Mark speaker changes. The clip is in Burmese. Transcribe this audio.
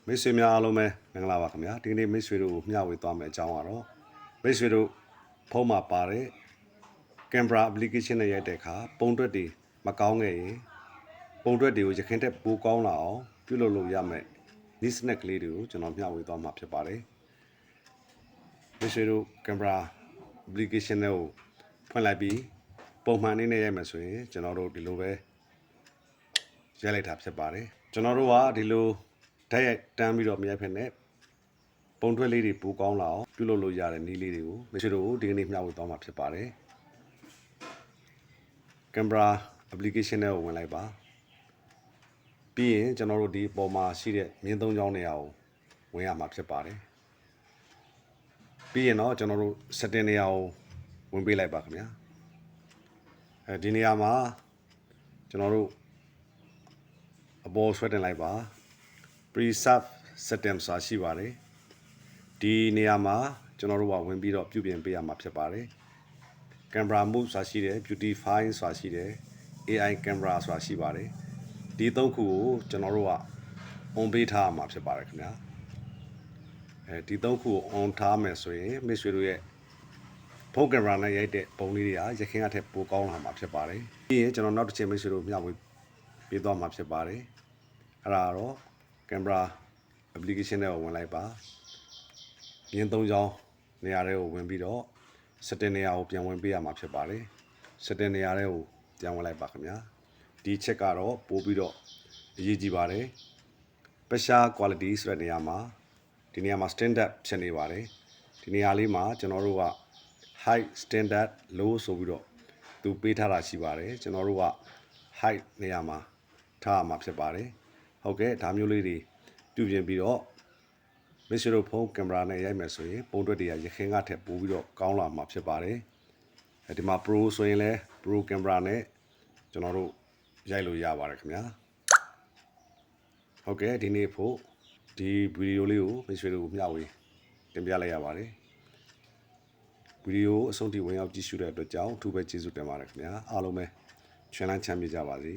Speaker 1: မိတ်ဆွေများအားလုံးပဲမင်္ဂလာပါခင်ဗျာဒီနေ့မိတ်ဆွေတို့မျှဝေသွားမယ့်အကြောင်းကတော့မိတ်ဆွေတို့ဖုန်းမှာပါတဲ့ camera application နဲ့ရိုက်တဲ့အခါပုံတွက်တွေမကောင်းခဲ့ရင်ပုံတွက်တွေကိုရခင်တက်ပိုကောင်းလာအောင်ပြုလုပ်လို့ရမယ်နည်းစနစ်ကလေးတွေကိုကျွန်တော်မျှဝေသွားမှာဖြစ်ပါတယ်မိတ်ဆွေတို့ camera application နဲ့ကိုဖွင့်လိုက်ပြီးပုံမှန်အနေနဲ့ရိုက်မယ်ဆိုရင်ကျွန်တော်တို့ဒီလိုပဲရိုက်လိုက်တာဖြစ်ပါတယ်ကျွန်တော်တို့ကဒီလိုဓာတ်ရိုက်တန်းပြီးတော့မရိုက်ဖက်နဲ့ပုံတွဲလေးတွေပိုကောင်းလာအောင်ပြုလုပ်လို့ရတဲ့နည်းလေးတွေကိုမိတ်ဆွေတို့ဒီကနေ့မျှဝေသွားမှာဖြစ်ပါတယ်ကင်မရာ application နဲ့ဝင်လိုက်ပါပြီးရင်ကျွန်တော်တို့ဒီပေါ်မှာရှိတဲ့မြင်းသုံးချောင်းနေရာကိုဝင်ရမှာဖြစ်ပါတယ်ပြီးရင်တော့ကျွန်တော်တို့ setting နေရာကိုဝင်ပေးလိုက်ပါခင်ဗျာဒီနေရာမှာကျွန်တော်တို့အပေါ်ဆွဲတင်လိုက်ပါ preset setting ဆိုတာရှိပါတယ်ဒီနေရာမှာကျွန်တော်တို့ကဝင်ပြီးတော့ပြုပြင်ပေးရမှာဖြစ်ပါတယ် camera mode ဆိုတာရှိတယ် beautify ဆိုတာရှိတယ် AI camera ဆိုတာရှိပါတယ်ဒီသုံးခုကိုကျွန်တော်တို့က on ပေးထားရမှာဖြစ်ပါတယ်ခင်ဗျာဒီသုံးခုကို on ထားမယ်ဆိုရင်မိတ်ဆွေတို့ရဲ့ဖုန်းကင်မရာနဲ့ရိုက်တဲ့ပုံလေးတွေကရခင်ကထက်ပိုကောင်းလာမှာဖြစ်ပါတယ်ပြီးရင်ကျွန်တော်နောက်တစ်ချိန်မိတ်ဆွေတို့မျှဝေပေးသွားမှာဖြစ်ပါတယ်အဲ့ဒါတော့ကင်မရာ application နဲ့ဝင်လိုက်ပါမြင်းသုံးချောင်းနေရာတွေကိုဝင်ပြီးတော့ setting နေရာကိုပြန်ဝင်ပေးရမှာဖြစ်ပါတယ် setting နေရာတွေကိုပြန်ဝင်လိုက်ပါခင်ဗျာဒီချက်ကတော့ပို့ပြီးတော့အရေးကြီးပါတယ် pressure quality ဆိုတဲ့နေရာမှာဒီနေရာမှာ standard ဖြစ်နေပါတယ်ဒီနေရာလေးမှာကျွန်တော်တို့က high standard low ဆိုပြီးတော့သူပေးထားတာရှိပါတယ်ကျွန်တော်တို့က high နေရာမှာထားရမှာဖြစ်ပါတယ်ဟုတ်ကဲ့ဒါမျိုးလေးတွေပြုပြင်ပြီးတော့မိတ်ဆွေတို့ဖုန်းကင်မရာနဲ့ရိုက်မယ်ဆိုရင်ပုံတွက်တွေကရခင်ကထက်ပိုပြီးတော့ကောင်းလာမှာဖြစ်ပါတယ်ဒီမှာ pro ဆိုရင်လည်း pro ကင်မရာနဲ့ကျွန်တော်တို့ရိုက်လို့ရပါတယ်ခင်ဗျာဟုတ်ကဲ့ဒီနေ့ဖို့ဒီဗီဒီယိုလေးကိုမိတ်ဆွေတို့မျှဝေတင်ပြလိုက်ရပါတယ်ဗီဒီယိုအဆုံးထိဝင်ရောက်ကြည့်ရှုတဲ့အတွက်ကြောင့်အထူးပဲကျေးဇူးတင်ပါတယ်ခင်ဗျာအားလုံးပဲချမ်းသာချမ်းမြေ့ကြပါစေ